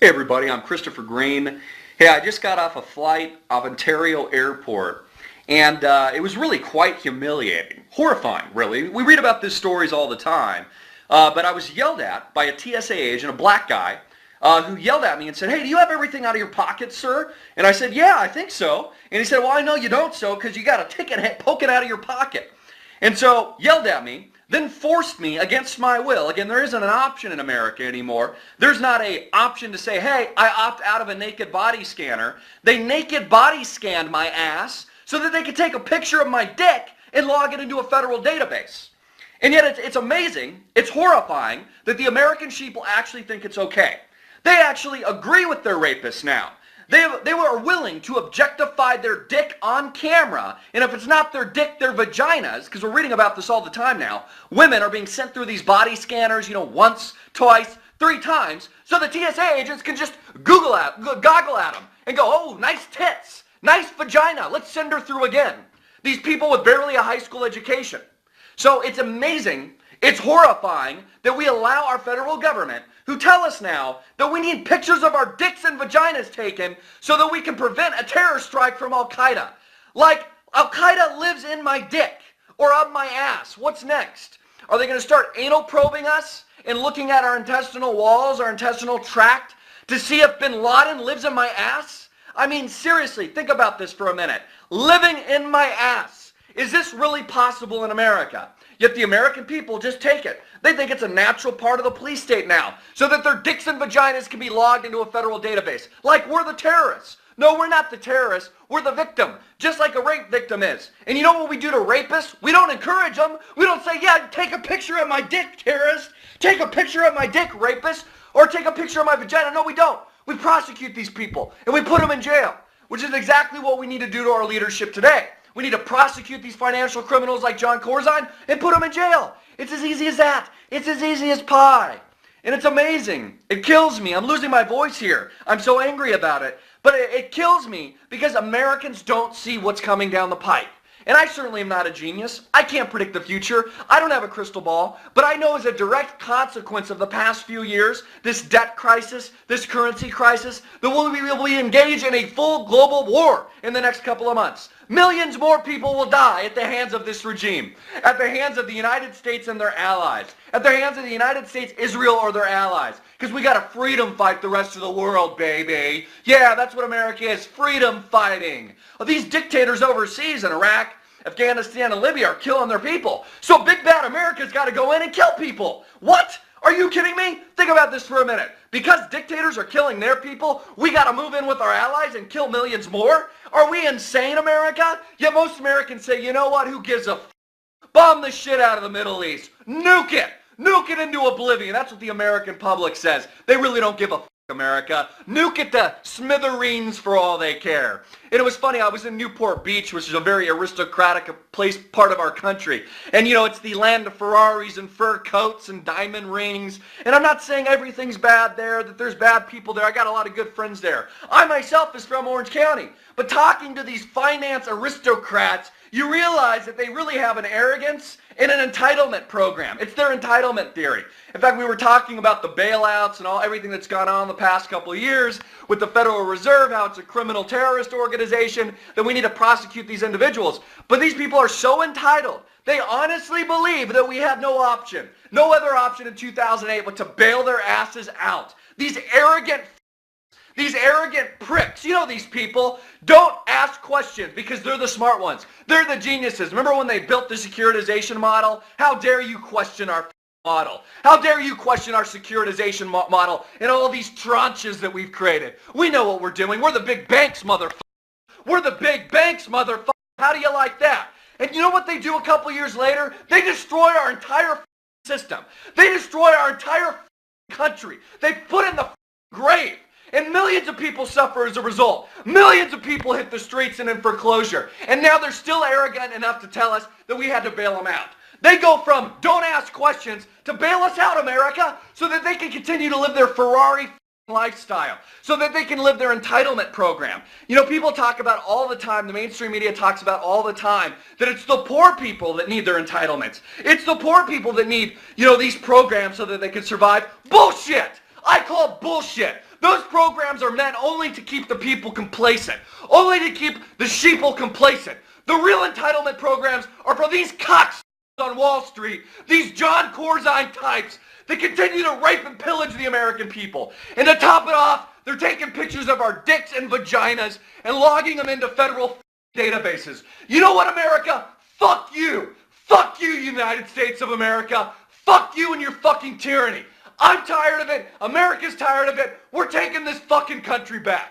Hey everybody, I'm Christopher Green. Hey, I just got off a flight of Ontario Airport, and it was really quite humiliating. Horrifying, really. We read about these stories all the time, but I was yelled at by a TSA agent, a black guy, who yelled at me and said, "Hey, do you have everything out of your pocket, sir?" And I said, "Yeah, I think so." And he said, "Well, I know you don't, so, because you got a ticket poking out of your pocket." And so, yelled at me, then forced me against my will. Again, there isn't an option in America anymore. There's not an option to say, hey, I opt out of a naked body scanner. They naked body scanned my ass so that they could take a picture of my dick and log it into a federal database. And yet it's amazing, it's horrifying that the American sheeple actually think it's okay. They actually agree with their rapists now. They were willing to objectify their dick on camera, and if it's not their dick, their vaginas, because we're reading about this all the time now. Women are being sent through these body scanners, once, twice, 3 times, so the TSA agents can just goggle at them and go, "Oh, nice tits, nice vagina, let's send her through again." These people with barely a high school education. So it's amazing, it's horrifying that we allow our federal government, who tell us now that we need pictures of our dicks and vaginas taken so that we can prevent a terror strike from Al-Qaeda. Like, Al-Qaeda lives in my dick or up my ass. What's next? Are they going to start anal probing us and looking at our intestinal walls, our intestinal tract, to see if bin Laden lives in my ass? I mean, seriously, think about this for a minute. Living in my ass. Is this really possible in America? Yet the American people just take it. They think it's a natural part of the police state now, so that their dicks and vaginas can be logged into a federal database. Like we're the terrorists. No, we're not the terrorists. We're the victim, just like a rape victim is. And you know what we do to rapists? We don't encourage them. We don't say, "Yeah, take a picture of my dick, terrorist. Take a picture of my dick, rapist. Or take a picture of my vagina." No, we don't. We prosecute these people, and we put them in jail, which is exactly what we need to do to our leadership today. We need to prosecute these financial criminals like John Corzine and put them in jail. It's as easy as that. It's as easy as pie. And it's amazing. It kills me. I'm losing my voice here. I'm so angry about it. But it kills me because Americans don't see what's coming down the pipe. And I certainly am not a genius. I can't predict the future. I don't have a crystal ball. But I know as a direct consequence of the past few years, this debt crisis, this currency crisis, that we will be engaged in a full global war in the next couple of months. Millions more people will die at the hands of this regime, at the hands of the United States and their allies, at the hands of the United States, Israel, or their allies. Because we got to freedom fight the rest of the world, baby. Yeah, that's what America is, freedom fighting. Well, these dictators overseas in Iraq, Afghanistan, and Libya are killing their people. So big bad America's got to go in and kill people. What? Are you kidding me? Think about this for a minute. Because dictators are killing their people, we got to move in with our allies and kill millions more? Are we insane, America? Yet most Americans say, you know what, who gives a f***? Bomb the shit out of the Middle East. Nuke it. Nuke it into oblivion. That's what the American public says. They really don't give a f***, America. Nuke it to smithereens for all they care. And it was funny, I was in Newport Beach, which is a very aristocratic part of our country. And it's the land of Ferraris and fur coats and diamond rings. And I'm not saying everything's bad there, that there's bad people there. I got a lot of good friends there. I myself is from Orange County. But talking to these finance aristocrats, you realize that they really have an arrogance and an entitlement program. It's their entitlement theory. In fact, we were talking about the bailouts and everything that's gone on the past couple of years with the Federal Reserve, how it's a criminal terrorist organization, that we need to prosecute these individuals. But these people are so entitled. They honestly believe that we had no option, no other option in 2008 but to bail their asses out. These arrogant pricks, these people don't ask questions because they're the smart ones. They're the geniuses. Remember when they built the securitization model? How dare you question our model? How dare you question our securitization model and all these tranches that we've created? We know what we're doing. We're the big banks, motherfucker. We're the big banks, motherfucker. How do you like that? And you know what they do a couple years later? They destroy our entire system. They destroy our entire country. They put in the grave. And millions of people suffer as a result. Millions of people hit the streets and in foreclosure. And now they're still arrogant enough to tell us that we had to bail them out. They go from don't ask questions to bail us out, America, so that they can continue to live their Ferrari lifestyle, so that they can live their entitlement program. People talk about all the time, the mainstream media talks about all the time, that it's the poor people that need their entitlements. It's the poor people that need, these programs so that they can survive. Bullshit! I call bullshit. Those programs are meant only to keep the people complacent, only to keep the sheeple complacent. The real entitlement programs are for these cocks on Wall Street, these John Corzine types that continue to rape and pillage the American people. And to top it off, they're taking pictures of our dicks and vaginas and logging them into federal databases. You know what, America? Fuck you. Fuck you, United States of America. Fuck you and your fucking tyranny. I'm tired of it. America's tired of it. We're taking this fucking country back.